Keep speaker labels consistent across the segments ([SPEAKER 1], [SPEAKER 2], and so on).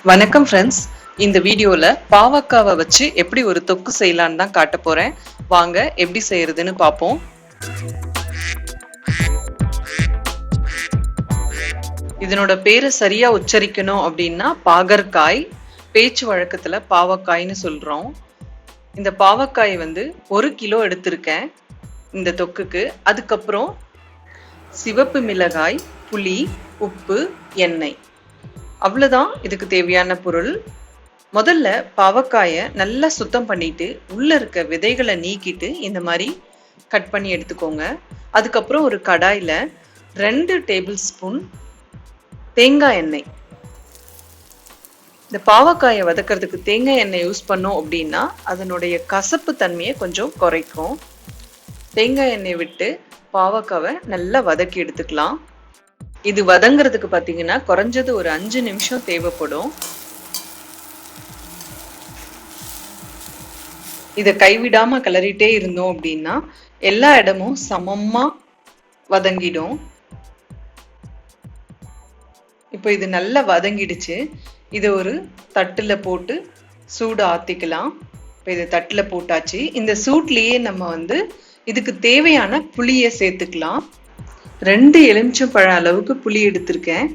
[SPEAKER 1] வணக்கம் ஃப்ரெண்ட்ஸ். இந்த வீடியோல பாவக்காவை வச்சு எப்படி ஒரு தொக்கு செய்யலான்னு தான் காட்ட போறேன். வாங்க எப்படி செய்யறதுன்னு பார்ப்போம். இதனோட பேரை சரியா உச்சரிக்கணும் அப்படின்னா பாகற்காய், பேச்சு வழக்கத்துல பாவக்காய்னு சொல்றோம். இந்த பாவக்காய் 1 கிலோ எடுத்திருக்கேன் இந்த தொக்குக்கு. அதுக்கப்புறம் சிவப்பு மிளகாய், புளி, உப்பு, எண்ணெய், அவ்வளவுதான் இதுக்கு தேவையான பொருள். முதல்ல பாவக்காயை நல்லா சுத்தம் பண்ணிட்டு உள்ள இருக்க விதைகளை நீக்கிட்டு இந்த மாதிரி கட் பண்ணி எடுத்துக்கோங்க. அதுக்கப்புறம் ஒரு கடாயில 2 டேபிள் ஸ்பூன் தேங்காய் எண்ணெய். இந்த பாவக்காயை வதக்கிறதுக்கு தேங்காய் எண்ணெய் யூஸ் பண்ணோம் அப்படின்னா அதனுடைய கசப்பு தன்மையை கொஞ்சம் குறைக்கும். தேங்காய் எண்ணெய் விட்டு பாவக்காவை நல்லா வதக்கி எடுத்துக்கலாம். இது வதங்கிறதுக்கு பார்த்தீங்கன்னா குறைஞ்சது ஒரு 5 நிமிஷம் தேவைப்படும். இதை கைவிடாம கிளறிட்டே இருந்தோம் அப்படின்னா எல்லா இடமும் சமமா வதங்கிடும். இப்போ இது நல்லா வதங்கிடுச்சு. இதை ஒரு தட்டுல போட்டு சூடு ஆத்திக்கலாம். இப்போ இதை தட்டுல போட்டாச்சு. இந்த சூட்லயே நம்ம இதுக்கு தேவையான புளியை சேர்த்துக்கலாம். 2 எலுமிச்சம்பழம் அளவுக்கு புளி எடுத்திருக்கேன்.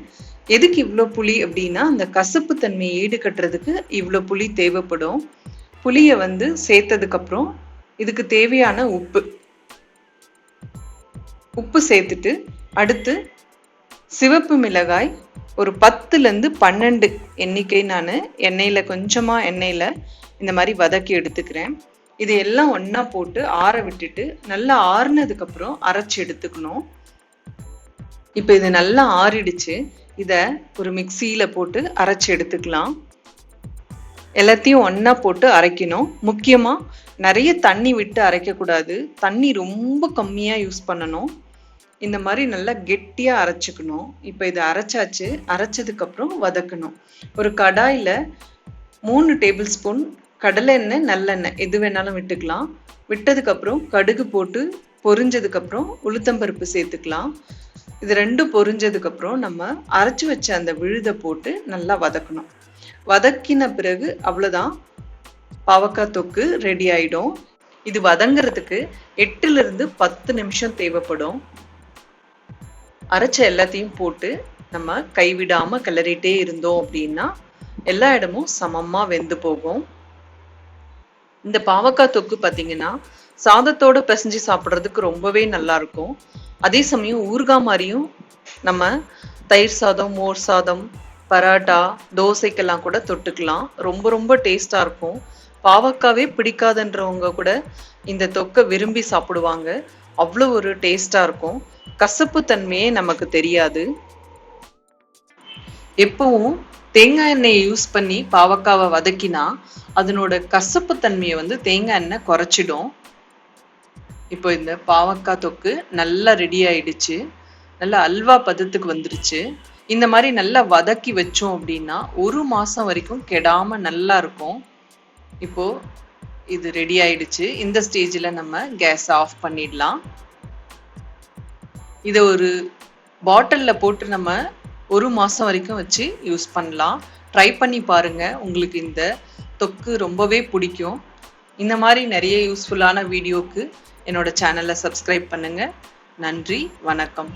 [SPEAKER 1] எதுக்கு இவ்வளோ புளி அப்படின்னா அந்த கசப்பு தன்மையை ஈடுகட்டுறதுக்கு இவ்வளோ புளி தேவைப்படும். புளியை சேர்த்ததுக்கு அப்புறம் இதுக்கு தேவையான உப்பு சேர்த்துட்டு அடுத்து சிவப்பு மிளகாய் ஒரு 10லேருந்து 12 எண்ணிக்கை நான் எண்ணெயில் இந்த மாதிரி வதக்கி எடுத்துக்கிறேன். இது எல்லாம் ஒன்றா போட்டு ஆற விட்டுட்டு நல்லா ஆறுனதுக்கு அப்புறம் அரைச்சி எடுத்துக்கணும். இப்போ இது நல்லா ஆறிடுச்சு. இதை ஒரு மிக்சியில போட்டு அரைச்சி எடுத்துக்கலாம். எல்லாத்தையும் ஒன்றா போட்டு அரைக்கணும். முக்கியமா நிறைய தண்ணி விட்டு அரைக்கக்கூடாது. தண்ணி ரொம்ப கம்மியா யூஸ் பண்ணணும். இந்த மாதிரி நல்லா கெட்டியா அரைச்சிக்கணும். இப்போ இதை அரைச்சாச்சு. அரைச்சதுக்கு அப்புறம் வதக்கணும். ஒரு கடாயில 3 டேபிள் ஸ்பூன் கடலை எண்ணெய், நல்லெண்ணெய் எது வேணாலும் விட்டுக்கலாம். விட்டதுக்கு அப்புறம் கடுகு போட்டு பொரிஞ்சதுக்கு அப்புறம் உளுத்தம்பருப்பு சேர்த்துக்கலாம். இது 2 பொரிஞ்சதுக்கு அப்புறம் நம்ம அரைச்சு வச்ச அந்த விழுதை போட்டு நல்லா வதக்கணும். வதக்கின பிறகு அவ்வளவுதான், பாவக்காய் தொக்கு ரெடி ஆயிடும். இது வதங்கிறதுக்கு 8லேருந்து 10 நிமிஷம் தேவைப்படும். அரைச்ச எல்லாத்தையும் போட்டு நம்ம கைவிடாம கிளறிட்டே இருந்தோம் அப்படின்னா எல்லா இடமும் சமமா வெந்து போகும். இந்த பாவக்காய் தொக்கு பார்த்தீங்கன்னா சாதத்தோட பிசைஞ்சு சாப்பிட்றதுக்கு ரொம்பவே நல்லா இருக்கும். அதே சமயம் ஊறுகாய் மாதிரியும் நம்ம தயிர் சாதம், மோர் சாதம், பரோட்டா, தோசைக்கெல்லாம் கூட தொட்டுக்கலாம். ரொம்ப ரொம்ப டேஸ்டா இருக்கும். பாவக்காவே பிடிக்காதுன்றவங்க கூட இந்த தொக்கை விரும்பி சாப்பிடுவாங்க. அவ்வளோ ஒரு டேஸ்டா இருக்கும். கசப்பு தன்மையே நமக்கு தெரியாது. எப்பவும் தேங்காய் எண்ணெயை யூஸ் பண்ணி பாவக்காவை வதக்கினா அதனோட கசப்பு தன்மையை தேங்காய் எண்ணெய் குறைச்சிடும். இப்போ இந்த பாவக்காய் தொக்கு நல்லா ரெடி ஆயிடுச்சு. நல்லா அல்வா பதத்துக்கு வந்துருச்சு. இந்த மாதிரி நல்லா வதக்கி வச்சோம் அப்படின்னா 1 மாசம் வரைக்கும் கெடாம நல்லா இருக்கும். இப்போ இது ரெடி ஆயிடுச்சு. இந்த ஸ்டேஜ்ல நம்ம கேஸ் ஆஃப் பண்ணிடலாம். இதை ஒரு பாட்டில்ல போட்டு நம்ம 1 மாசம் வரைக்கும் வச்சு யூஸ் பண்ணலாம். ட்ரை பண்ணி பாருங்க. உங்களுக்கு இந்த தொக்கு ரொம்பவே பிடிக்கும். இந்த மாதிரி நிறைய யூஸ்ஃபுல்லான வீடியோக்கு என்னோட சேனலை சப்ஸ்கிரைப் பண்ணுங்க. நன்றி, வணக்கம்.